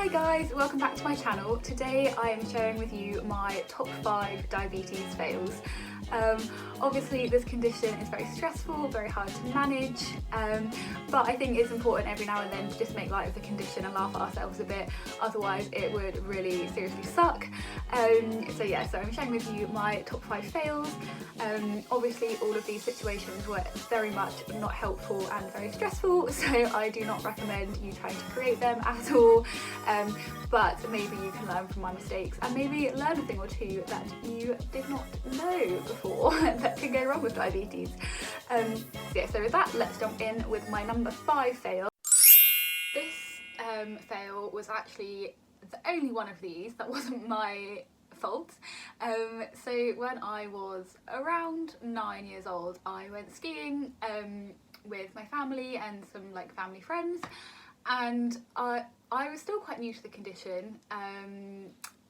Hi guys, welcome back to my channel. Today I am sharing with you my top 5 diabetes fails. Obviously this condition is very stressful, very hard to manage, but I think it's important every now and then to just make light of the condition and laugh at ourselves a bit, otherwise it would really seriously suck. So I'm sharing with you my top 5 fails. Obviously all of these situations were very much not helpful and very stressful, so I do not recommend you trying to create them at all, but maybe you can learn from my mistakes and maybe learn a thing or two that you did not know before that can go wrong with diabetes. So with that, let's jump in with my number 5 fail. This fail was actually the only one of these that wasn't my fault. So when I was around 9 years old, I went skiing with my family and some family friends, and I was still quite new to the condition,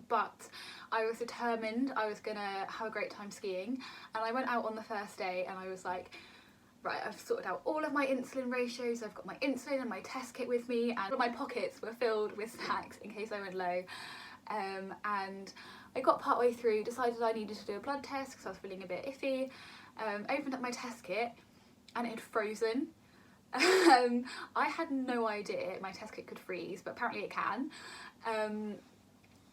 but I was determined I was gonna have a great time skiing, and I went out on the first day and I was like, right, I've sorted out all of my insulin ratios, I've got my insulin and my test kit with me, and my pockets were filled with snacks in case I went low. And I got partway through, decided I needed to do a blood test because I was feeling a bit iffy, opened up my test kit and it had frozen. I had no idea my test kit could freeze, but apparently it can,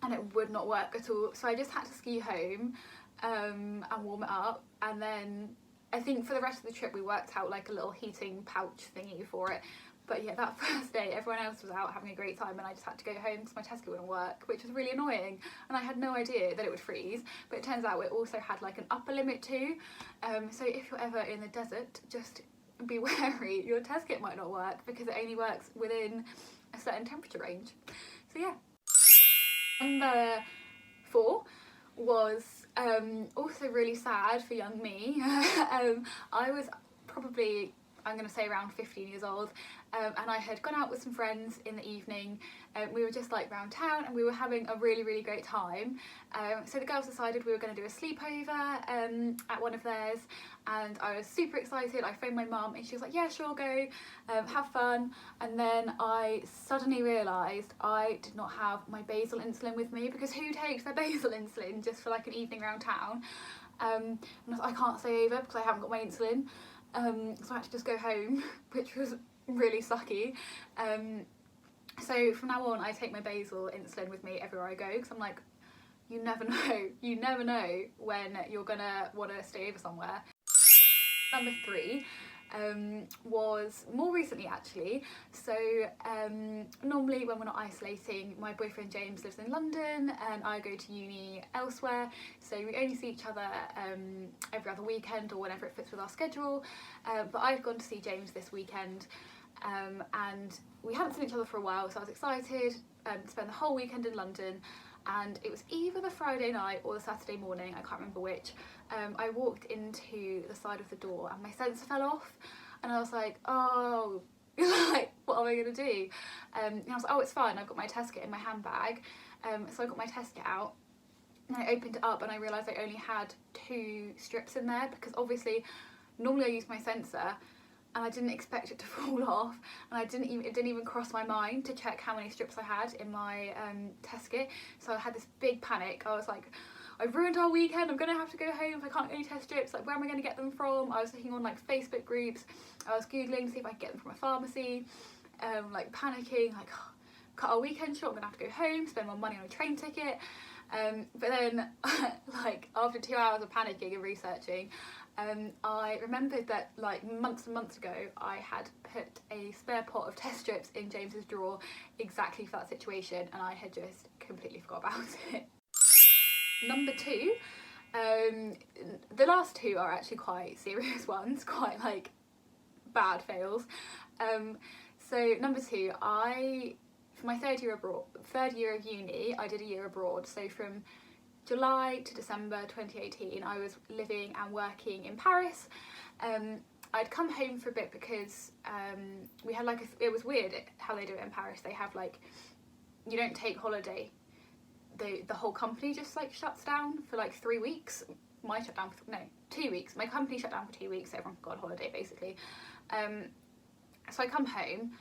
and it would not work at all, so I just had to ski home and warm it up, and then I think for the rest of the trip we worked out like a little heating pouch thingy for it. But yeah, that first day everyone else was out having a great time and I just had to go home because my test kit wouldn't work, which was really annoying, and I had no idea that it would freeze. But it turns out it also had like an upper limit too, so if you're ever in the desert, just be wary, your test kit might not work because it only works within a certain temperature range. So yeah. Number 4 was also really sad for young me. I was probably, I'm going to say around 15 years old, and I had gone out with some friends in the evening. We were just round town and we were having a really great time. So the girls decided we were going to do a sleepover at one of theirs, and I was super excited. I phoned my mum and she was like, yeah, sure, go, have fun. And then I suddenly realised I did not have my basal insulin with me, because who takes their basal insulin just for an evening around town? And I was like, I can't stay over because I haven't got my insulin. So I had to just go home, which was really sucky. So from now on I take my basal insulin with me everywhere I go, because I'm like, you never know when you're gonna want to stay over somewhere. Number 3 was more recently actually. So normally when we're not isolating, my boyfriend James lives in London and I go to uni elsewhere, so we only see each other every other weekend or whenever it fits with our schedule, but I've gone to see James this weekend, and we haven't seen each other for a while, so I was excited to spend the whole weekend in London. And it was either the Friday night or the Saturday morning, I can't remember which. I walked into the side of the door and my sensor fell off, and I was like, oh, what am I gonna do? And I was like, oh, it's fine, I've got my test kit in my handbag. So I got my test kit out and I opened it up and I realised I only had 2 strips in there, because obviously normally I use my sensor and I didn't expect it to fall off, and it didn't even cross my mind to check how many strips I had in my test kit. So I had this big panic. I was like, I've ruined our weekend, I'm gonna have to go home if I can't get any test strips, where am I gonna get them from? I was looking on Facebook groups, I was googling to see if I could get them from a pharmacy, panicking, oh, cut our weekend short, I'm gonna have to go home, spend more money on a train ticket. But then after 2 hours of panicking and researching, I remembered that months and months ago I had put a spare pot of test strips in James's drawer exactly for that situation, and I had just completely forgot about it. Number 2, the last 2 are actually quite serious ones, quite bad fails. So number 2, for my third year of uni, I did a year abroad. So from July to December 2018 I was living and working in Paris. I'd come home for a bit because we had it was weird how they do it in Paris. They have you don't take holiday, the whole company just shuts down for 3 weeks. Mine shut down for 2 weeks. My company shut down for 2 weeks, so everyone got on holiday basically. So I come home,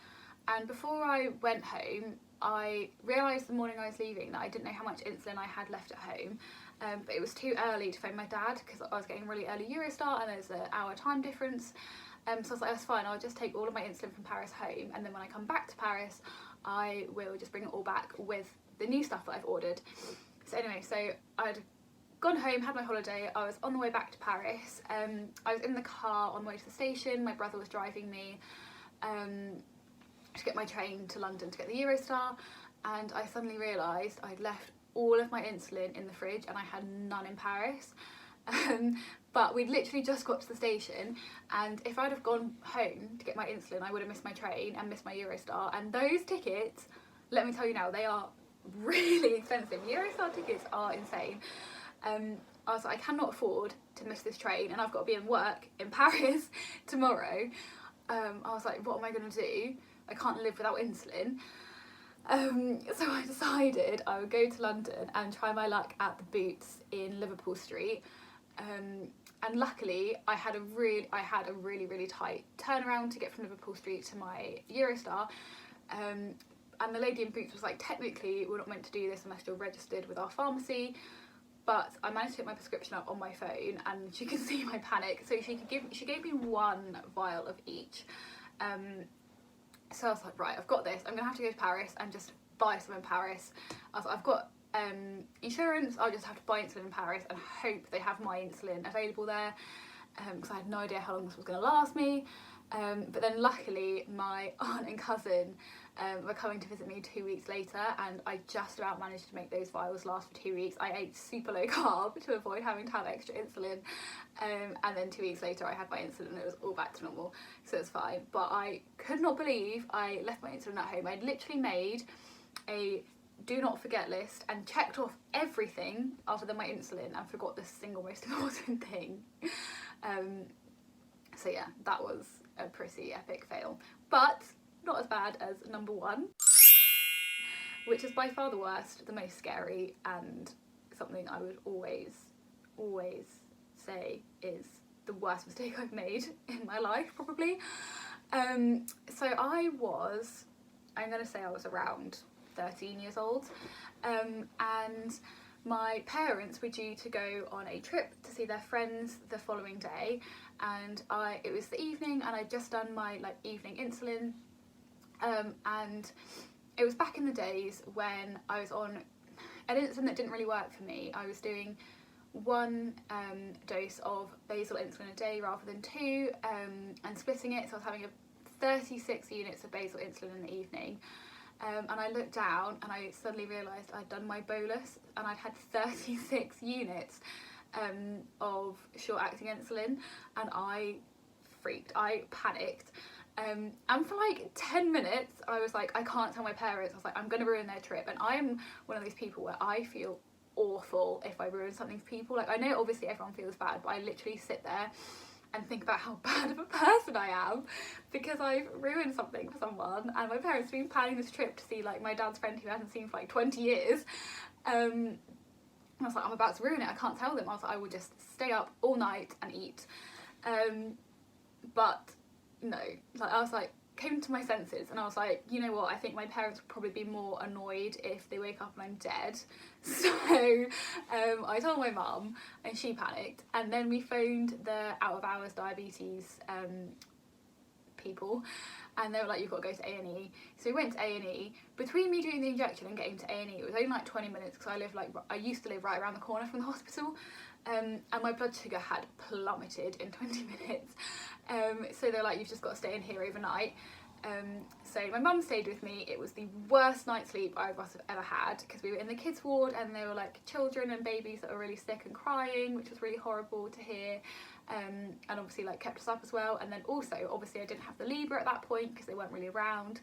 and before I went home I realised the morning I was leaving that I didn't know how much insulin I had left at home, but it was too early to phone my dad because I was getting really early Eurostar and there's an hour time difference. So I was like, that's fine, I'll just take all of my insulin from Paris home, and then when I come back to Paris I will just bring it all back with the new stuff that I've ordered. So anyway, so I'd gone home, had my holiday, I was on the way back to Paris. I was in the car on the way to the station, my brother was driving me to get my train to London to get the Eurostar, and I suddenly realised I'd left all of my insulin in the fridge and I had none in Paris. But we'd literally just got to the station, and if I'd have gone home to get my insulin I would have missed my train and missed my Eurostar, and those tickets, let me tell you now, they are really expensive. Eurostar tickets are insane. I was like, I cannot afford to miss this train and I've got to be in work in Paris tomorrow. I was like, what am I going to do? I can't live without insulin. So I decided I would go to London and try my luck at the Boots in Liverpool Street. And luckily I had a really tight turnaround to get from Liverpool Street to my Eurostar. And the lady in Boots was like, technically we're not meant to do this unless you're registered with our pharmacy. But I managed to get my prescription up on my phone and she could see my panic. So she gave me one vial of each. So I was like, right, I've got this. I'm gonna have to go to Paris and just buy some in Paris. I was like, I've got insurance, I'll just have to buy insulin in Paris and hope they have my insulin available there, because I had no idea how long this was gonna last me. But then luckily my aunt and cousin were coming to visit me 2 weeks later, and I just about managed to make those vials last for 2 weeks. I ate super low carb to avoid having to have extra insulin, and then 2 weeks later I had my insulin and it was all back to normal, so it's fine. But I could not believe I left my insulin at home. I'd literally made a do not forget list and checked off everything other than my insulin and forgot the single most important thing. So yeah, that was a pretty epic fail, but not as bad as number one, which is by far the worst, the most scary, and something I would always say is the worst mistake I've made in my life, probably. So I'm gonna say I was around 13 years old, and my parents were due to go on a trip to see their friends the following day, and it was the evening and I'd just done my evening insulin, and it was back in the days when I was on an insulin that didn't really work for me. I was doing one dose of basal insulin a day rather than two, and splitting it, so I was having 36 units of basal insulin in the evening. And I looked down and I suddenly realised I'd done my bolus and I'd had 36 units of short-acting insulin, and I panicked. And for 10 minutes I was like, I can't tell my parents. I was like, I'm going to ruin their trip. And I'm one of those people where I feel awful if I ruin something for people. I know obviously everyone feels bad, but I literally sit there and think about how bad of a person I am because I've ruined something for someone, and my parents have been planning this trip to see my dad's friend who I hadn't seen for 20 years. I was like, I'm about to ruin it, I can't tell them. I was like, I will just stay up all night and eat. But no, I was came to my senses and I was like, you know what, I think my parents would probably be more annoyed if they wake up and I'm dead. So I told my mum and she panicked, and then we phoned the out of hours diabetes people, and they were like, you've got to go to A&E. So we went to A&E. Between me doing the injection and getting to A&E, it was only 20 minutes because I used to live right around the corner from the hospital, and my blood sugar had plummeted in 20 minutes. So they're like, you've just got to stay in here overnight. So my mum stayed with me. It was the worst night's sleep I must have ever had, because we were in the kids ward and there were children and babies that were really sick and crying, which was really horrible to hear, and obviously kept us up as well. And then also obviously I didn't have the Libra at that point because they weren't really around,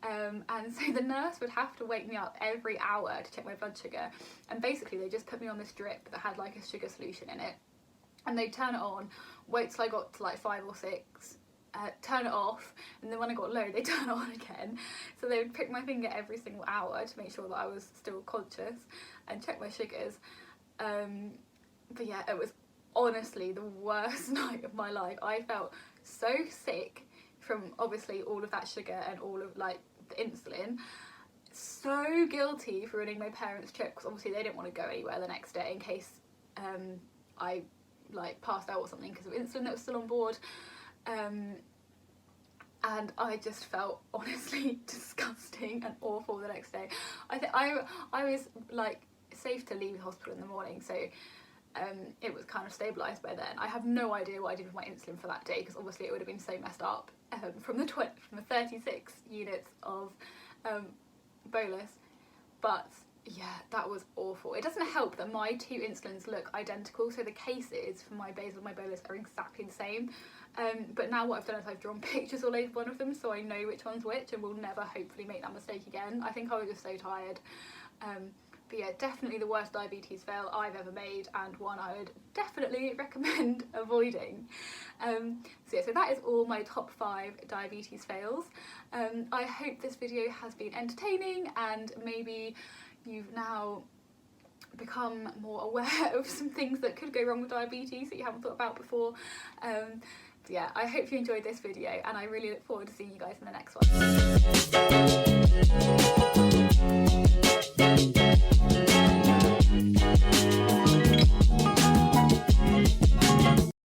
and so the nurse would have to wake me up every hour to check my blood sugar, and basically they just put me on this drip that had a sugar solution in it, and they'd turn it on, wait till I got to 5 or 6, turn it off, and then when I got low they turn it on again. So they would prick my finger every single hour to make sure that I was still conscious and check my sugars. But yeah, it was honestly the worst night of my life. I felt so sick from obviously all of that sugar and all of the insulin. so guilty for ruining my parents' trip, because obviously they didn't want to go anywhere the next day in case I like passed out or something because of insulin that was still on board. And I just felt honestly disgusting and awful the next day. I think I was like safe to leave the hospital in the morning, so it was kind of stabilised by then. I have no idea what I did with my insulin for that day, because obviously it would have been so messed up from the 36 units of bolus. But yeah, that was awful. It doesn't help that my two insulins look identical, so the cases for my basal and my bolus are exactly the same. But now what I've done is I've drawn pictures all over one of them, so I know which one's which, and will never hopefully make that mistake again. I think I was just so tired. But yeah, definitely the worst diabetes fail I've ever made, and one I would definitely recommend avoiding. So that is all my top 5 diabetes fails. I hope this video has been entertaining, and maybe you've now become more aware of some things that could go wrong with diabetes that you haven't thought about before. Yeah, I hope you enjoyed this video, and I really look forward to seeing you guys in the next one.